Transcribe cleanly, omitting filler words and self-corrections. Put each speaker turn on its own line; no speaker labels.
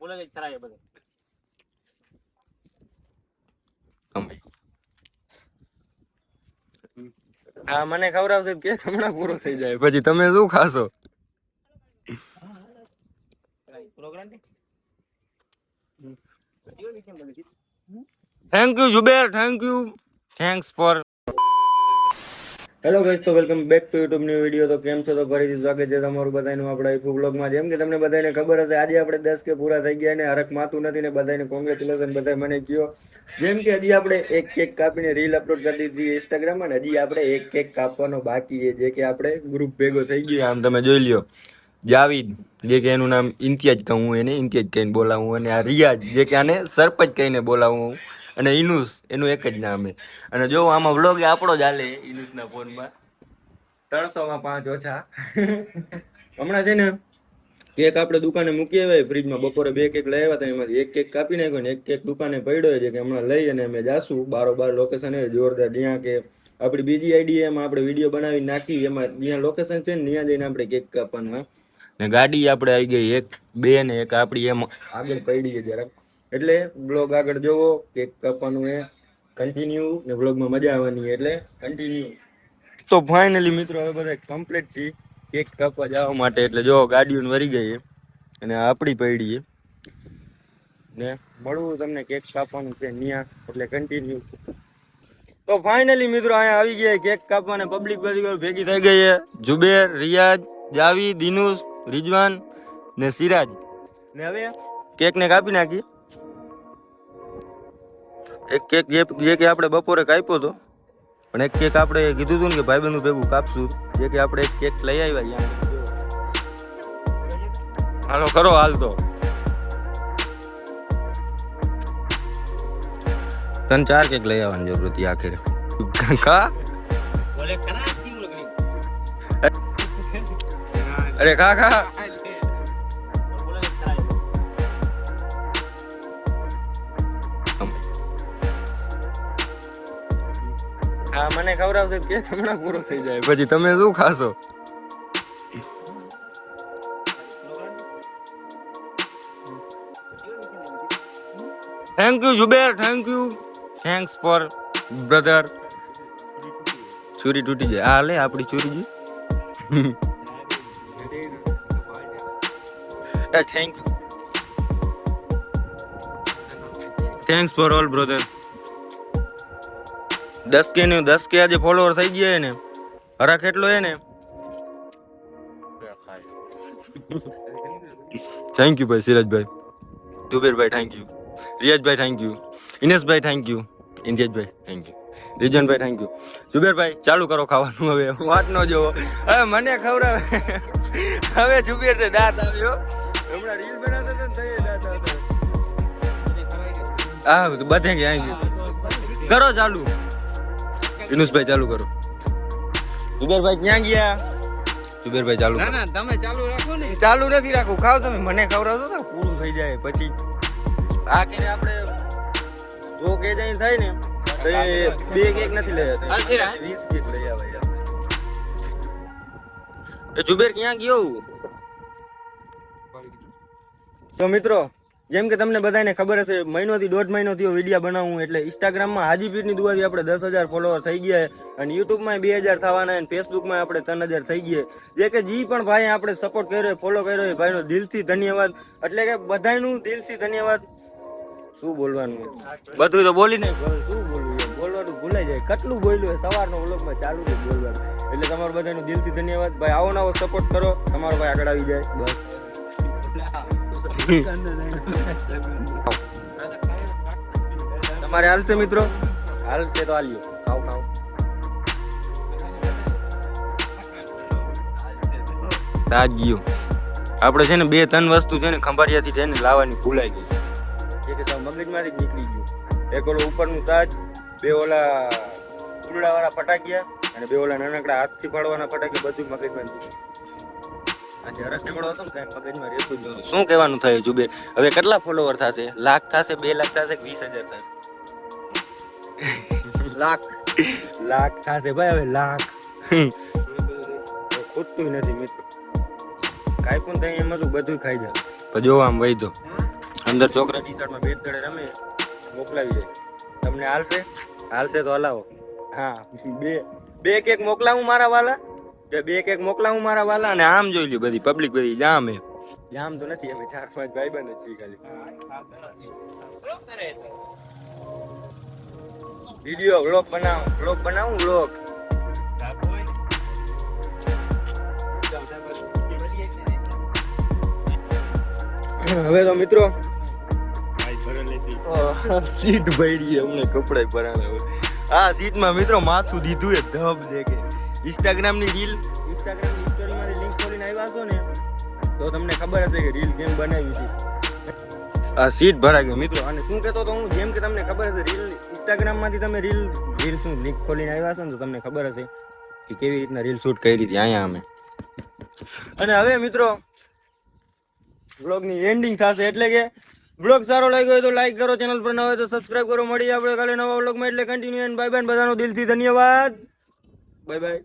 હા મને ખવડાવશે કે હમણાં પૂરો થઈ જાય પછી તમે શું ખાશો? Thank you Zuber, thank you, thanks for. Hello guys, તો welcome back to YouTube new video. તો કેમ છો? તો ફરીથી સ્વાગત છે તમારું બધાનું આપણા યુટ્યુબ બ્લોગમાં. જેમ કે તમને બધાને ખબર હશે, આજે આપણે 10 કે પૂરા થઈ ગયા ને હરખ માતું નથી ને બધાને કોંગ્રેચ્યુલેશન બધા મને કયો. જેમ કે હજી આપણે એક કેક કાપીને રીલ અપલોડ કરી દીધી ઇન્સ્ટાગ્રામમાં ને હજી આપણે એક કેક કાપવાનો બાકી છે, જે કે આપણે ગ્રુપ ભેગો થઈ ગયો. આમ તમે જોઈ લ્યો, જાવીદ જે કે એનું નામ ઇમ્તિયાજ કહું, એને ઇમ્તિયાજ કહીને બોલાવું, અને આ રિયાજ જે કે આને સરપંચ કહીને બોલાવું, અને ઇનુસ એનું એક જ નામ છે. અને જો આમાં વ્લોગ આપણો જ હાલે ઇનુસના ફોનમાં 300 માં 5 ઓછા. હમણાં છે ને કેક આપણે દુકાને મૂકી આવ્યા ફ્રીજમાં, બપોરે 2 કેક લઈ આવ્યા હતા, એમાંથી એક કેક કાપી નાખ્યો ને એક કેક દુકાને પડ્યો છે કે હમણાં લઈ અને અમે જાશું બારોબાર લોકેશન એ જોરદાર, જ્યાં કે આપણી બીજી આઈડી એમાં આપણે વિડીયો બનાવી નાખી, એમાં જ્યાં લોકેશન છે ને ત્યાં જઈને આપણે કેક કાપવાનું. ને ગાડી આપણે આવી ગઈ 1 2 ને એક આપણી એમ આગળ પડી છે જરાક, એટલે બ્લોગ આગળ જોવો. કેક કાપવાનું એ કન્ટિન્યુ ને બ્લોગમાં મજા આવવાની એટલે કન્ટિન્યુ. તો ફાઇનલી મિત્રો હવે બધા કમ્પ્લીટ છે કેક કાપવા જવા માટે, એટલે જો ગાડીઓ વરી ગઈ અને આપણી પડી છે ને મળવું તમને કેક કાપવાનું છે ન્યા, એટલે કન્ટિન્યુ. તો ફાઇનલી મિત્રો અહીંયા આવી ગયા કેક કાપવાને પબ્લિક બધી ભેગી થઈ ગઈ છે. જુબેર, રિયાજ, જાવી, દિનુસ, રિજવાન ને સિરાજ. ને હવે કેક ને કાપી નાખી. એક કેક જે કે આપણે બપોરે કાપ્યો હતો, પણ એક કેક આપણે કીધું હતું ને કે ભાઈબંધનું ભેગું કાપશું, જે કે આપણે એક કેક લઈ આવ્યા. હાલો કરો હાલ. તો 3-4 કેક લઈ આવવાની જરૂર હતી આખરે. અરે ખા. હા મને ખવડાવશે કે હમણાં પૂરો થઈ જાય પછી તમે શું ખાશો? Thank you Zuber, thank you, thanks for brother. છુરી તૂટી જાય. હા લે આપણી છુરી જી. Thank you, thanks for all brother. 10 કે આજે ફોલોવર થઈ ગયા ને, હરાખ એટલો હે ને. થેન્ક યુ ભાઈ સિરાજભાઈ, જુબેરભાઈ થેન્ક યુ, રિયાજભાઈ થેન્ક યુ, ઇનેશભાઈ થેન્ક યુ, ઇન્ડિયાજભાઈ થેન્ક યુ, રિજનભાઈ થેન્ક યુ. જુબેરભાઈ ચાલુ કરો ખાવાનું હવે, વાત ન જોવો. હવે મને ખવડાવે. હવે જુબેર ને દાંત આવ્યો. હમણાં રીલ બનાવતા હતા ને દાંત આવ્યો. હા બધે ગયા કરો ચાલુ. વિનુષભાઈ ચાલુ કરો. જુબેરભાઈ ક્યાં ગયા? જુબેરભાઈ ચાલુ. ના તમે ચાલુ રાખો ને. ચાલુ નથી રાખું, ખાવ તમે. મને ખવડાવતો તો પૂરું થઈ જાય પછી. આ કે આપણે 100 કે જાય થાય ને તો 2 કેક નથી લઈ આવતા, 20 કેક લઈ આવે યાર. એ જુબેર ક્યાં ગયો? તો મિત્રો જેમ કે તમને બધાને ખબર હશે, 1.5 મહિનો થયો વિડીયો બનાવું, એટલે ઇન્સ્ટાગ્રામમાં હાજીપીરની દુઆથી આપણે 10,000 ફોલોવર થઈ ગયા, અને યુટ્યુબમાં 2,000 થવાના, અને ફેસબુકમાં આપણે 3,000 થઈ ગયા. જે કે જી પણ ભાઈ આપણે સપોર્ટ કર્યો, ફોલો કર્યો, ભાઈનો દિલથી ધન્યવાદ. એટલે કે બધાનું દિલથી ધન્યવાદ. શું બોલવાનું, બધું તો બોલી નહીં, શું બોલવાનું ભૂલાઈ જાય. કેટલું બોલ્યું સવારનો વ્લોગમાં ચાલુ છે બોલવાનું. એટલે તમારું બધાનું દિલથી ધન્યવાદ ભાઈ. આવો નવો સપોર્ટ કરો, તમારો ભાઈ આગળ આવી જાય બસ. તમારે હાલશે મિત્રો? હાલશે તો હાલ્યો. ખાવ તાજ્યું. આપણે છે ને 2-3 વસ્તુ છે ને ખંભાળિયાથી છે ને લાવવાની ભૂલાઈ ગઈ, જે કે મગજમાંથી જ નીકળી ગયું. એક ઓલો ઉપરનું તાજ, 2 ઓલા ફૂલડા વાળા ફટાકિયા, અને 2 ઓલા નાનકડા હાથથી પાડવાના ફટાકિયા, બધું મગજમાં નીકળી. શું કહેવાનું થાય જુબેર? હવે કેટલા ફોલોવર થશે? લાખ થશે, 2 લાખ થશે, 20,000 થશે? લાખ થશે ભાઈ. હવે લાખ ખૂટતું નથી મિત્રો. કાંઈ પણ થાય એમાં તો બધું ખાઈ જાય. જો આમ વહી દો. અંદર છોકરા ટી શર્ટમાં બેટ તળે રમે મોકલાવી દે. તમને હાલશે તો હલાવો. હા, બે કેક મોકલાવું મારા વાલા, અને આમ જોઈ લ્યો બધી પબ્લિક બધી જામ તો નથી, અમે 4-5 ભાઈબંધ જ છીએ ખાલી. વિડિયો વ્લોગ બનાવું વ્લોગ. હવે તો મિત્રો સીટ ભરી અમને કપડા ભરાવે. આ સીટમાં મિત્રો માથું દીધું એ ધબ દેખે. ઇન્સ્ટાગ્રામની સ્ટોરીમાંથી લિંક ખોલીને આવ્યા છો ને તો તમને ખબર હશે કે રીલ કેમ બનાવી હતી. આ સીટ ભરાઈ ગયો મિત્રો. અને શું કહેતો તો હું, જેમ કે તમને ખબર હશે રીલ ઇન્સ્ટાગ્રામમાંથી તમે રીલ શું લિંક ખોલીને આવ્યા છો ને તો તમને ખબર હશે કે કેવી રીતના રીલ શૂટ કરી હતી અહીંયા અમે. અને હવે મિત્રો વ્લોગની એન્ડિંગ થશે, એટલે કે વ્લોગ સારો લાગ્યો હોય તો લાઈક કરો, ચેનલ પર ન હોય તો સબસ્ક્રાઇબ કરો. મળીએ આપણે કાલે નવા વ્લોગમાં, એટલે કન્ટિન્યુ. બાય બાય, બધાનો દિલથી ધન્યવાદ. Bye bye.